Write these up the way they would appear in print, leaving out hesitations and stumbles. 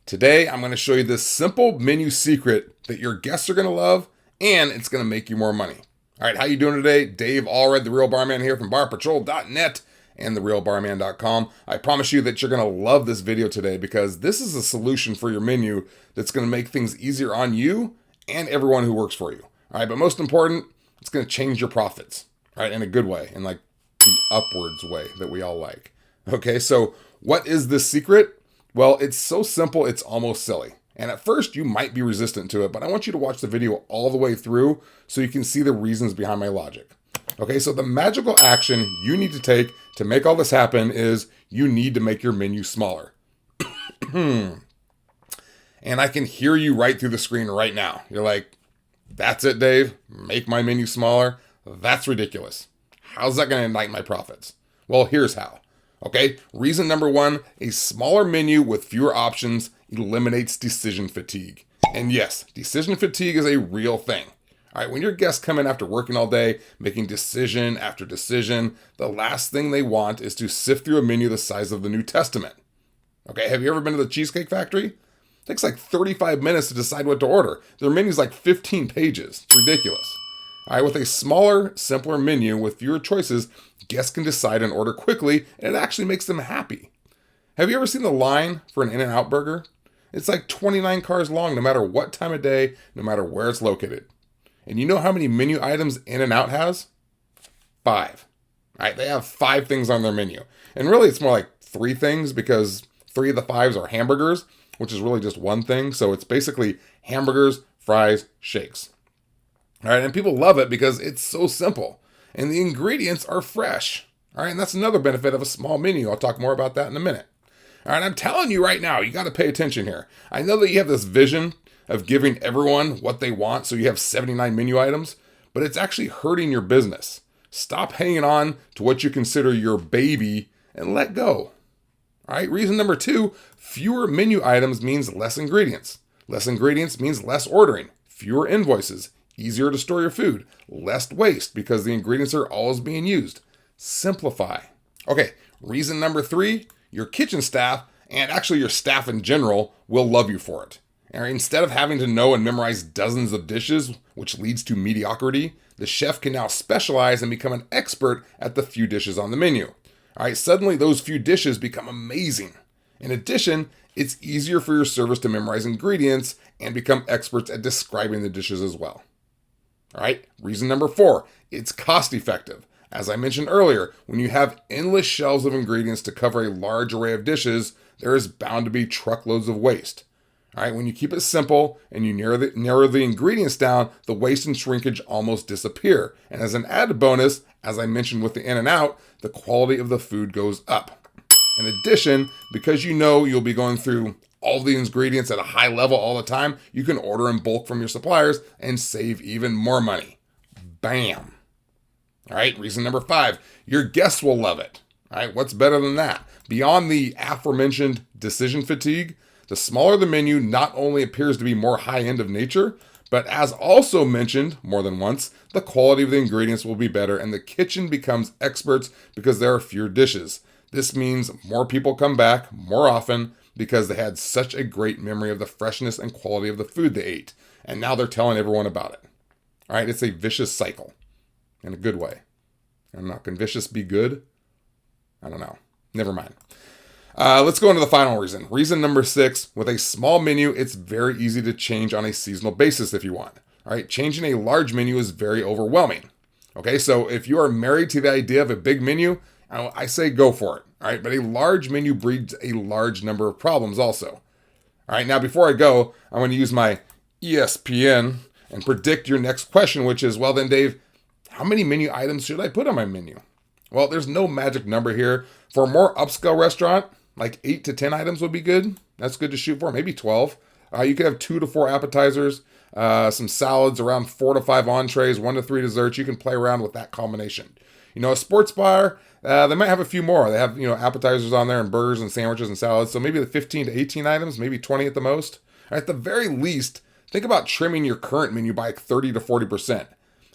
Today, I'm going to show you this simple menu secret that your guests are going to love, and it's going to make you more money. All right, how you doing today? Dave Allred, The Real Barman here from barpatrol.net and therealbarman.com. I promise you that you're going to love this video today because this is a solution for your menu that's going to make things easier on you and everyone who works for you. All right, but most important, it's going to change your profits, right, in a good way, in like the upwards way that we all like. Okay, so what is this secret? Well, it's so simple, it's almost silly. And at first, you might be resistant to it, but I want you to watch the video all the way through so you can see the reasons behind my logic. Okay, so the magical action you need to take to make all this happen is you need to make your menu smaller. And I can hear you right through the screen right now. You're like, that's it, Dave? Make my menu smaller? That's ridiculous. How's that going to ignite my profits? Well, here's how. Okay, reason number one, a smaller menu with fewer options eliminates decision fatigue. And yes, decision fatigue is a real thing. All right, when your guests come in after working all day, making decision after decision, the last thing they want is to sift through a menu the size of the New Testament. Okay, have you ever been to the Cheesecake Factory? It takes like 35 minutes to decide what to order. Their menu's like 15 pages. It's ridiculous. All right, with a smaller, simpler menu with fewer choices, guests can decide and order quickly, and it actually makes them happy. Have you ever seen the line for an In-N-Out burger? It's like 29 cars long, no matter what time of day, no matter where it's located. And you know how many menu items In-N-Out has? 5. All right, they have 5 things on their menu. And really, it's more like 3 things because 3 of the 5s are hamburgers, which is really just one thing. So it's basically hamburgers, fries, shakes. All right, and people love it because it's so simple. And the ingredients are fresh. All right, and that's another benefit of a small menu. I'll talk more about that in a minute. All right, I'm telling you right now, you got to pay attention here. I know that you have this vision of giving everyone what they want, so you have 79 menu items, but it's actually hurting your business. Stop hanging on to what you consider your baby and let go. All right, reason number 2, fewer menu items means less ingredients. Less ingredients means less ordering, fewer invoices, easier to store your food, less waste because the ingredients are always being used. Simplify. Okay, reason number 3, your kitchen staff, and actually your staff in general, will love you for it. And instead of having to know and memorize dozens of dishes, which leads to mediocrity, the chef can now specialize and become an expert at the few dishes on the menu. All right, suddenly those few dishes become amazing. In addition, it's easier for your servers to memorize ingredients and become experts at describing the dishes as well. All right, reason number 4, it's cost effective. As I mentioned earlier, when you have endless shelves of ingredients to cover a large array of dishes, there is bound to be truckloads of waste. All right, when you keep it simple and you narrow the ingredients down, the waste and shrinkage almost disappear. And as an added bonus, as I mentioned with the In-N-Out, the quality of the food goes up. In addition, because you know you'll be going through all the ingredients at a high level all the time, you can order in bulk from your suppliers and save even more money. Bam. All right, reason number 5, your guests will love it. All right, what's better than that? Beyond the aforementioned decision fatigue, the smaller the menu not only appears to be more high-end of nature, but as also mentioned more than once, the quality of the ingredients will be better and the kitchen becomes experts because there are fewer dishes. This means more people come back more often because they had such a great memory of the freshness and quality of the food they ate. And now they're telling everyone about it. All right, it's a vicious cycle in a good way. I'm not, can vicious be good? I don't know. Never mind. Let's go into the final reason. Reason number 6, with a small menu, it's very easy to change on a seasonal basis if you want. All right, changing a large menu is very overwhelming. Okay, so if you are married to the idea of a big menu, I say go for it. All right, but a large menu breeds a large number of problems also. All right, now before I go, I'm going to use my ESPN and predict your next question, which is, well then Dave, how many menu items should I put on my menu? Well, there's no magic number here. For a more upscale restaurant, like 8 to 10 items would be good. That's good to shoot for, maybe 12. You could have 2 to 4 appetizers, some salads, around 4 to 5 entrees, 1 to 3 desserts. You can play around with that combination. You know, a sports bar, they might have a few more. They have, appetizers on there and burgers and sandwiches and salads. So maybe the 15 to 18 items, maybe 20 at the most. At the very least, think about trimming your current menu by 30 to 40%.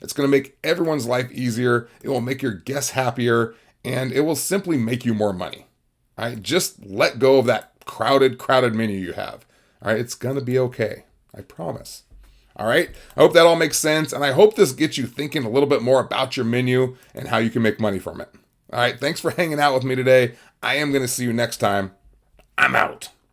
It's going to make everyone's life easier. It will make your guests happier, and it will simply make you more money. All right? Just let go of that crowded menu you have. All right, it's going to be okay. I promise. All right, I hope that all makes sense, and I hope this gets you thinking a little bit more about your menu and how you can make money from it. All right, thanks for hanging out with me today. I am going to see you next time. I'm out.